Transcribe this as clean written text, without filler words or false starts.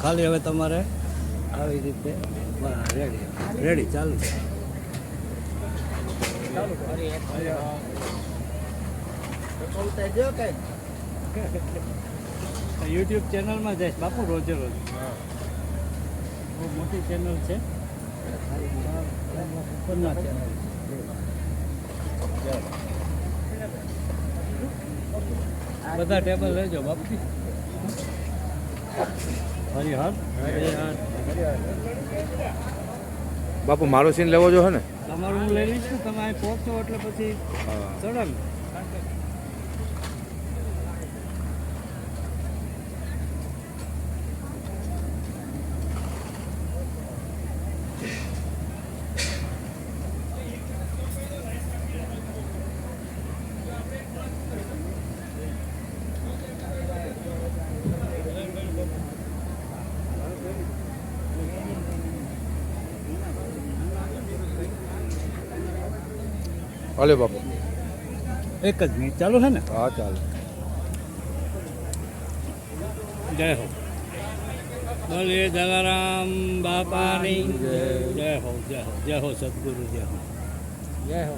ખાલી હવે તમારે આવી રીતે રેડી ચાલુ યુટ્યુબ ચેનલમાં જઈશ બાપુ રોજે રોજ બહુ મોટી ચેનલ છે ઉપરના ચેનલ બધા ટેબલ લેજો બાપુ હરિહર બાપુ મારો સીન લેવો જો હે ને તમારું હું લઈ લઈશ ને તમે અહીં પહોંચો એટલે પછી ચડે ને હાલે બાપુ એક જ મિનિટ ચાલુ છે ને હા ચાલે જય હો બોલીએ જલારામ બાપાની જય હો જય હો જય હો સદગુરુ જય હો જય હો